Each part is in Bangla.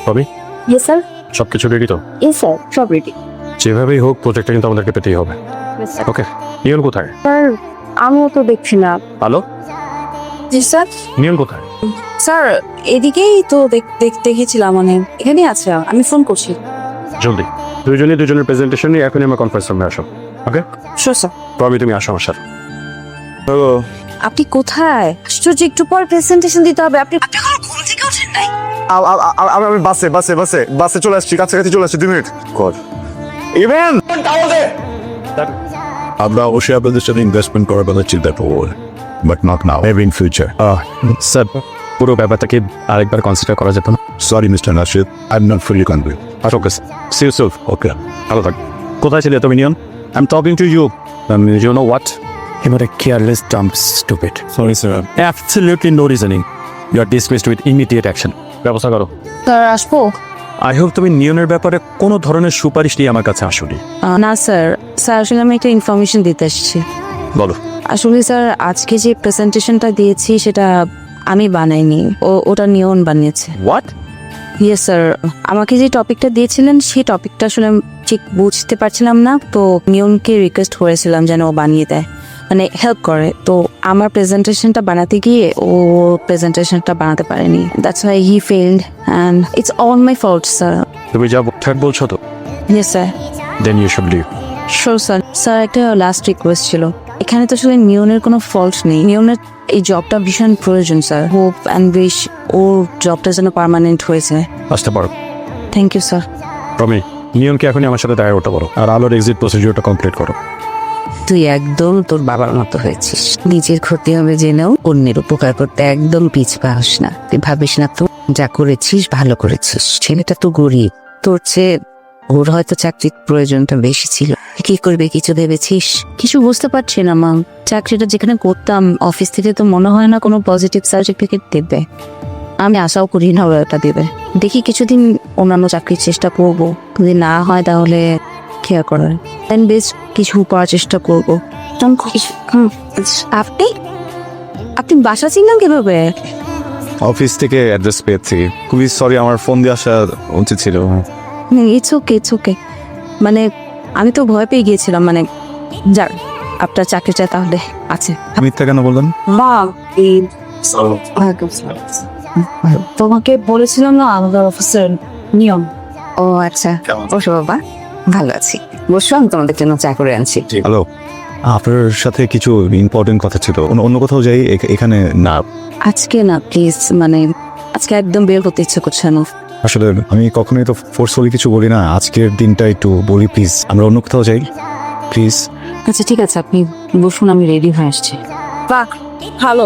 রবি ইয়েস স্যার। সবকিছু রেডি তো? ইয়েস স্যার, সব রেডি। যেভাবেই হোক প্রজেক্টটা কিন্তু আমাদেরকে পেতেই হবে। ওকে, নিয়ন কোথায়? স্যার আমিও তো দেখছি না। হ্যালো, জি স্যার। নিয়ন কোথায়? স্যার এদিকেই তো দেখেছিলাম, মানে এখানেই আছে, আমি ফোন করছি। জলদি দুজনের প্রেজেন্টেশন নিয়ে এখনই আমার কনফারেন্স রুমে আসো। Okay sure sir. রবি তুমি আসো আমার সাথে। আপনি কোথায়? আশ্চর্য, একটু পর প্রেজেন্টেশন দিতে হবে। আপনি এখনো ঘুম থেকে ওঠেন নাই? আমি বাসে চলে আসছি, কাছাকাছি চলে আসছি, 2 মিনিট কর। ইভেন আমরা অবশ্যই আপনাদের সাথে ইনভেস্টমেন্ট করার কথা চিন্তা করবো, but not now, maybe in future. Sir পুরো ব্যাপারটাকে আরেকবার কনসিডার করা যেত না? Sorry mister Nashid, I am not fully convince. Okay see you soon. Okay, ভালো থাক। কোথায় ছিলে তুমি Neon? I am talking to you. You know what? You are a careless, dumb, stupid. Sorry sir. Absolutely no reasoning. You are dismissed with immediate action. ব্যবস্থা করো। স্যার আসবো? আই হোপ তুমি নিয়নের ব্যাপারে কোনো ধরনের সুপারিশ নিয়ে আমার কাছে আসোনি। না স্যার, আসলে আমি একটা ইনফরমেশন দিতে এসেছি। বলো। আসলে স্যার আজকে যে প্রেজেন্টেশনটা দিয়েছি সেটা আমি বানাইনি, ওটা নিয়ন বানিয়েছে। হোয়াট? ইয়েস স্যার, আমাকে যে টপিকটা দিয়েছিলেন সেই টপিকটা আসলে আমি ঠিক বুঝতে পারছিলাম না, তো নিয়নকে রিকোয়েস্ট করেছিলাম যেন ও বানিয়ে দেয়, মানে হেল্প করে। তো আমার প্রেজেন্টেশনটা বানাতে গিয়ে ও প্রেজেন্টেশনটা বানাতে পারেনি, that's why he failed and it's all my fault sir. তুমি যা ঠিকঠাক বলছো তো? Yes sir. Then you should leave. Sure sir. Sir একটা লাস্ট রিকোয়েস্ট ছিল, এখানে তো আসলে নিয়নের কোনো ফল্ট নেই, নিয়নের এই জবটা ভীষণ প্রয়োজন স্যার। হোপ অ্যান্ড উইশ ওর জবটা যেন পার্মানেন্ট হয়ে যায়। আসতে পারো। Thank you sir. রমি, নিয়নকে এখনই আমার সাথে দেখা করতে পারো, আর আলোর এক্সিট প্রসিডিওরটা কমপ্লিট করো। তুই একদম তোর বাবার মতো হয়েছিস, নিজের ক্ষতি হবে জেনেও অন্যের উপকার করতে একদম পিছপাস না। তুই ভাবিস না তো যা করেছিস ভালো করেছিস, ছেলেটা তো গরিব, তোর চেয়ে ওর হয়তো চাকরির প্রয়োজনটা বেশি ছিল। কি করবে কিছু ভেবেছিস? কিছু বুঝতে পারছি না মা, চাকরিটা যেখানে করতাম অফিস থেকে তো মনে হয় না কোনো পজিটিভ সার্টিফিকেট দেবে। আমি আশাও করি না ওরা ওটা দেবে। দেখি কিছুদিন অন্যান্য চাকরির চেষ্টা করব, যদি না হয় তাহলে কেয়ার করার বেশ কিছু করার চেষ্টা করব। আপনি আপনি বাসা চিনলেন কিভাবে? অফিস থেকে অ্যাড্রেস পেয়েছি। খুবই সরি, আমার ফোন দিয়ে আসা উচিত ছিল। It's okay. মানে আমি তো ভয় পেয়ে গিয়েছিলাম, মানে যার আপনার চাকরিটা তাহলে আছে। মিথ্যা কেন বললেন? মা তোমাকে বলেছিলাম না আমাদের অফিসের নিয়ম। ও আচ্ছা, বসো বাবা, ভালো আছি, বসো, আমি তোমাদের জন্য চা করে আনছি। হ্যালো, আপনার সাথে কিছু ইম্পর্টেন্ট কথা ছিল। অন্য কোথাও যাই, এখানে না। আজকে না প্লিজ, মানে আজকে একদম বের করতে ইচ্ছে করছে না। আসলে আমি কখনোই তো ফোর্সফুলি কিছু বলি না, আজকের দিনটা একটু বলি প্লিজ, আমরা অন্য কোথাও যাই প্লিজ। আচ্ছা ঠিক আছে, আপনি বসুন, আমি রেডি হয়ে আসছি। বাহ ভালো,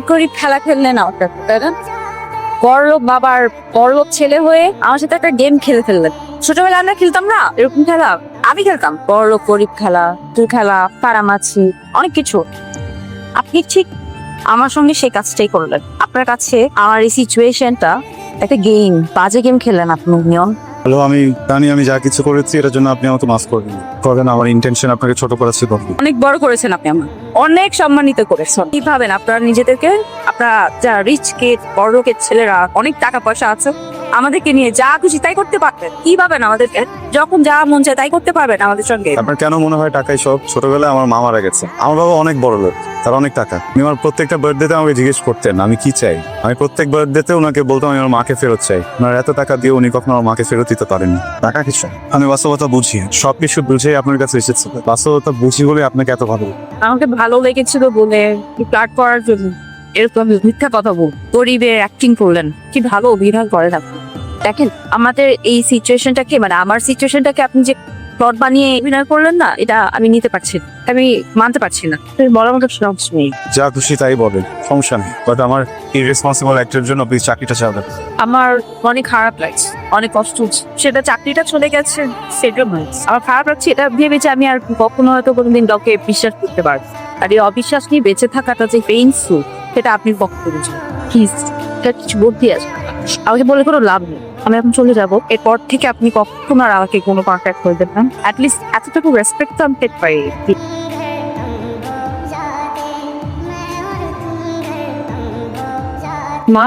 গরিব খেলা খেললে না ওটা, তাই না? বড়লোক বাবার বড়লোক ছেলে হয়ে আমার সাথে একটা গেম খেলে ফেললেন। ছোটবেলায় আমরা খেলতাম না এরকম খেলা, আমি খেলতাম বড়লোক গরিব খেলা, তুই খেলা, কারামাছি, অনেক কিছু। আপনি ঠিক আমার সঙ্গে সেই কাজটাই করলেন। আপনার কাছে আমার এই সিচুয়েশনটা একটা গেম, বাজে গেম খেললেন আপনি নিয়ম। হ্যালো, আমি জানি আমি যা কিছু করেছি এটার জন্য আপনি আমাকে মাফ করবেন। আমার ইন্টেনশন আপনাকে ছোট করা ছিল। অনেক বড় করেছেন আপনি, আমার অনেক সম্মানিত করেছেন। কি ভাবেন আপনারা নিজেদেরকে? আপনারা যারা রিচ কিড, বড় লোকের ছেলেরা, অনেক টাকা পয়সা আছে, আমাদেরকে নিয়ে যা খুশি তাই করতে পারবেন। কি ভাবেন আমাদেরকে? যখন যা মন চায় তাই করতে পারবেন আমাদের সঙ্গে? আপনার কেন মনে হয় টাকাই সব? ছোটবেলায় আমার মা মারা গেছে, আমার বাবা অনেক বড় লোক, তার অনেক টাকা। উনি আমার প্রত্যেকটা বার্থডেতে আমাকে জিজ্ঞেস করতেন আমি কি চাই। আমি প্রত্যেক বার্থডেতে ওনাকে বলতাম আমি আমার মাকে ফেরত চাই। ওনার এত টাকা দিয়ে উনি কখনো আমার মাকে ফেরত দিতে পারেননি। টাকা কিছু, আমি বাস্তবতা বুঝি, সবকিছু বুঝেই আপনার কাছে এসেছি। বাস্তবতা বুঝি বলে আপনাকে এত ভালো। আমাকে ভালো লেগেছিল বলে ফ্লার্ট করার জন্য এরকম মিথ্যা কথা বল, গরিবের অ্যাক্টিং করলেন। কি ভালো অভিনয় করেন আপনি। দেখেন আমাদের এই সিচুয়েশনটাকে, মানে আমার সিচুয়েশনটাকে আপনি যে প্লট বানিয়ে অভিনয় করলেন না, এটা আমি নিতে পারছি না, আমি মানতে পারছি না। বলার মতো সাহস নেই। যা খুশি তাই বলেন, সমস্যা নেই, বাট আমার ইররেসপন্সিবল অ্যাক্টরের জন্য প্লিজ চাকরিটা চাবেন। আমার অনেক খারাপ লাগছে, অনেক কষ্ট হচ্ছে। সেটা চাকরিটা চলে গেছে, সেটা আমার খারাপ লাগছে। এটা ভেবেছি আমি আর কখনো হয়তো কোনোদিন কাউকে বিশ্বাস করতে পারবো। আর এই অবিশ্বাস নিয়ে বেঁচে থাকাটা যে পেইনফুল, সেটা আপনি পক্ষে বুঝবেন। প্লিজ এটা কিছু বলতে আছে, আমাকে বলে কোনো লাভ নেই। আমি এখন চলে যাব, এরপর থেকে আপনি কখনো আর আমাকে কোনো কন্ট্যাক্ট করবেন না। অ্যাটলিস্ট এতটুকু রেসপেক্ট তো আমি পেতে পারি। মা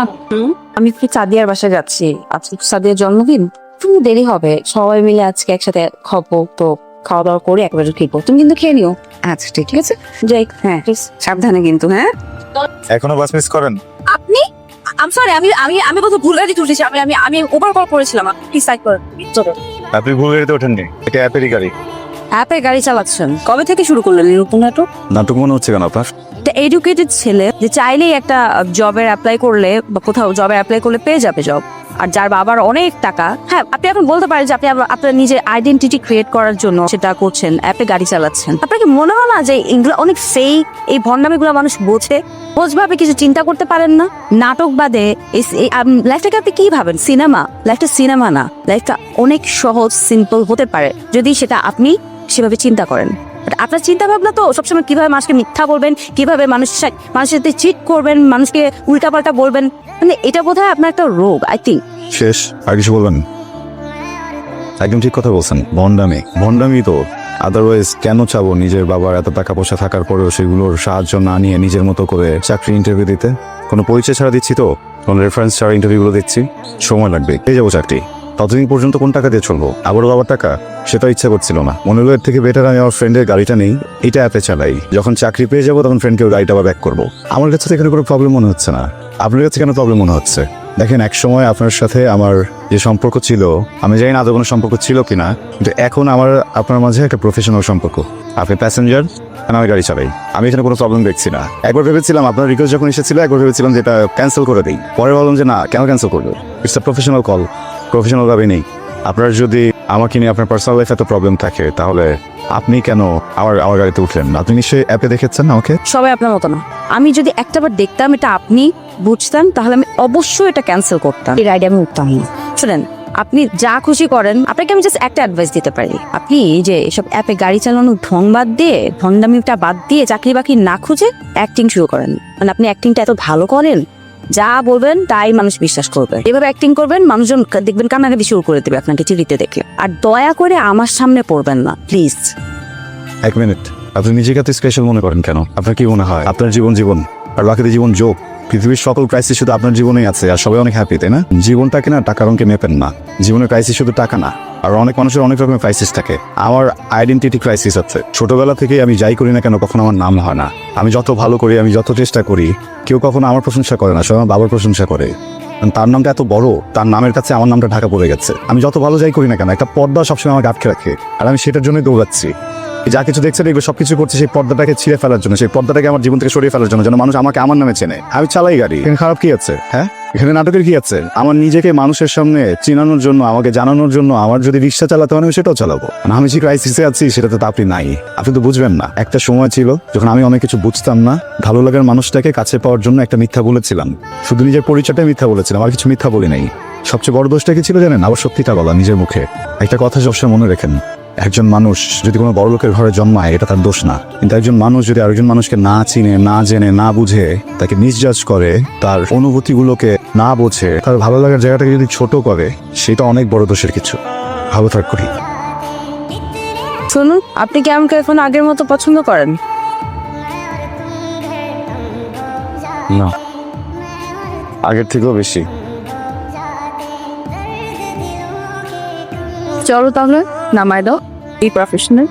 আমি একটু সাদিয়ার বাসায় যাচ্ছি, আজকে তো সাদিয়ার জন্মদিন, একটু দেরি হবে, সবাই মিলে আজকে একসাথে খাবো, তো খাওয়া দাওয়া করে একবারে খেলবো, তুমি কিন্তু খেয়ে নিও। আচ্ছা ঠিক ঠিক আছে যাই, হ্যাঁ please। সাবধানে কিন্তু, হ্যাঁ। এখনো বাস মিস করেন? আপনি আমি সরি, আমি আমি আমি কত ভুল গাড়িতে উঠেছি, আমি আমি আমি ওভার কল করেছিলাম, আপনি সাইড করেন চলো। আপনি ভুল গাড়িতে ওঠেননি, এটা অ্যাপেরই গাড়ি। অ্যাপে গাড়ি চালাচ্ছেন, কবে থেকে শুরু করলেন এই নতুন নাটক? নাটক মনে হচ্ছে কেন আপনার? একটা এডুকেটেড ছেলে যে চাইলেই একটা জবের অ্যাপ্লাই করলে বা কোথাও জবে অ্যাপ্লাই করলে পেয়ে যাবে জব, আর যার বাবার অনেক টাকা, হ্যাঁ আপনি এখন বলতে পারেন যে আপনি আপনার নিজের আইডেন্টিটি ক্রিয়েট করার জন্য সেটা করছেন, অ্যাপে গাড়ি চালাচ্ছেন। আপনাকে মনে হয় না যে এগুলো অনেক ফেক, এই ভণ্ডামিগুলো মানুষ বোঝভাবে কিছু চিন্তা করতে পারেন না? নাটক বাদে লাইফটাকে আপনি কি ভাবেন? সিনেমা? লাইফটা সিনেমা না, লাইফটা অনেক সহজ সিম্পল হতে পারে যদি সেটা আপনি সেভাবে চিন্তা করেন। But আপনার চিন্তা ভাবনা তো সবসময় কিভাবে মানুষকে মিথ্যা বলবেন, কিভাবে মানুষের সাথে চিট করবেন, মানুষকে উল্টাপাল্টা বলবেন, মানে এটা বোধহয় আপনার একটা রোগ, আই থিঙ্ক। শেষ, আর কিছু বলবেন? একদম ঠিক কথা বলছেন, ভণ্ডামি তো। আদারওয়াইজ কেন চাবো নিজের বাবার এত টাকা পয়সা থাকার পরেও সেগুলোর সাহায্য না নিয়ে নিজের মতো করে চাকরি ইন্টারভিউ দিতে? কোনো পরিচয় ছাড়া দিচ্ছি তো, কোনো রেফারেন্স ছাড়া ইন্টারভিউগুলো দিচ্ছি, সময় লাগবে, পেয়ে যাবো চাকরি। ততদিন পর্যন্ত কোন টাকা দিয়ে চলবো? আবারও বাবার টাকা, সেটা ইচ্ছা করছিল না। মনে হলো এর থেকে বেটার আমি আমার ফ্রেন্ডের গাড়িটা নেই, এটা অ্যাপে চালাই, যখন চাকরি পেয়ে যাবো তখন ফ্রেন্ডকে গাড়িটা আবার ব্যাক করবো। আমার কাছে তো এখানে কোনো প্রবলেম মনে হচ্ছে না, আপনার কাছে কেন প্রবলেম মনে হচ্ছে? দেখেন, এক সময় আপনার সাথে আমার যে সম্পর্ক ছিল, আমি জানি না আদৌ কোনো সম্পর্ক ছিল কিনা, কিন্তু এখন আমার আপনার মাঝে একটা প্রফেশনাল সম্পর্ক। আপনি প্যাসেঞ্জার, আমি গাড়ি চালাই, আমি এখানে কোনো প্রবলেম দেখছি না। একবার ভেবেছিলাম আপনার রিকোয়েস্ট যখন এসেছিল, একবার ভেবেছিলাম যে এটা ক্যান্সেল করে দিই, পরে বললাম যে না, কেন ক্যান্সেল করবো? It's a professional call, professional ভাবে নেই। আপনার যদি আমাকে নিয়ে আপনার পার্সোনাল লাইফে এত প্রবলেম থাকে, তাহলে আপনি কেন আমার গাড়িতে উঠলেন? আপনি নিশ্চয়ই অ্যাপে দেখেছেন আমাকে। সবাই আপনার মতো না, আমি যদি একটাবার দেখতাম এটা আপনি বুঝতাম, তাহলে আমি অবশ্যই এটা ক্যান্সেল করতাম, এই রাইডে আমি উঠতাম না। শুনেন, আপনি যা খুশি করেন, আপনাকে আমি জাস্ট একটা অ্যাডভাইস দিতে পারি, আপনি এই যে এসব অ্যাপে গাড়ি চালানোর ঢং বাদ দিয়ে, ভণ্ডামিটা বাদ দিয়ে, চাকরি বাকরি না খুঁজে অ্যাক্টিং শুরু করেন। মানে আপনি অ্যাক্টিংটা এত ভালো করেন, যা বলবেন তাই মানুষ বিশ্বাস করবে। এভাবে অ্যাক্টিং করবেন, মানুষজন দেখবেন কান্নাকাটি শুরু করে দেবে আপনাকে টিভিতে দেখে। আর দয়া করে আমার সামনে পড়বেন না প্লিজ। এক মিনিট, আপনি নিজেকে এত স্পেশাল মনে করেন কেন? আপনার কি মনে হয় আপনার জীবন আর বাকিদের জীবন যোগ? পৃথিবীর সকল ক্রাইসিস শুধু আপনার জীবনেই আছে, আর সবাই অনেক হ্যাপি, তাই না? জীবনটাকে না টাকার অঙ্কে মেপেন না, জীবনের ক্রাইসিস শুধু টাকা না, আর অনেক মানুষের অনেক রকমের ক্রাইসিস থাকে। আমার আইডেন্টিটি ক্রাইসিস আছে, ছোটবেলা থেকে আমি যাই করি না কেন কখনো আমার নাম হয় না। আমি যত ভালো করি, আমি যত চেষ্টা করি, কেউ কখনো আমার প্রশংসা করে না, সবাই আমার বাবার প্রশংসা করে। তার নামটা এত বড়, তার নামের কাছে আমার নামটা ঢাকা পড়ে গেছে। আমি যত ভালো যাই করি না কেন, একটা পর্দা সবসময় আমাকে আটকে রাখে, আর আমি সেটার জন্যই দৌড়াচ্ছি। যা কিছু দেখছে দেখবে সবকিছু করছে সেই পর্দাটাকে ছিঁড়ে ফেলার জন্য, সেই পর্দাটাকে আমার জীবন থেকে সরিয়ে ফেলার জন্য, যেন মানুষ আমাকে আমার নামে চেনে। আমি চালাই গাড়ি, এখানে খারাপ কি আছে? হ্যাঁ, এখানে নাটকের কি আছে? আমার নিজেকে মানুষের সামনে চিনানোর জন্য, আমাকে জানানোর জন্য আমার যদি রিক্সা চালাতে হয় আমি সেটাও চালাবো। আমি যে ক্রাইসিসে আছি সেটাতে তো আপনি নাই, আপনি তো বুঝবেন না। একটা সময় ছিল যখন আমি অনেক কিছু বুঝতাম না, ভালো লাগার মানুষটাকে কাছে পাওয়ার জন্য একটা মিথ্যা বলেছিলাম, শুধু নিজের পরিচয়টাই মিথ্যা বলেছিলাম, আর কিছু মিথ্যা বলি নাই। সবচেয়ে বড় দোষটা কি ছিল জানেন? আবার সত্যিটা বলা নিজের মুখে। একটা কথা সবসময় মনে রাখেন, একজন মানুষ যদি কোনো বড় লোকের ঘরে জন্মায় এটা তার দোষ না, কিন্তু একজন মানুষ যদি আরেকজন মানুষকে না চিনে, না জেনে, না বুঝে, তাকে মিসজাজ করে, তার অনুভূতিগুলোকে না বোঝে, তার ভালো লাগার জায়গাটাকে যদি ছোট করে, সেটা অনেক বড় দোষের কিছু। ভালো থাক করি। শুনুন, আপনি কি আমাকে এখন আগের মতো পছন্দ করেন? না, আগের থেকেও বেশি। চলো তাহলে নামাই দাও, এই প্রফেশনাল।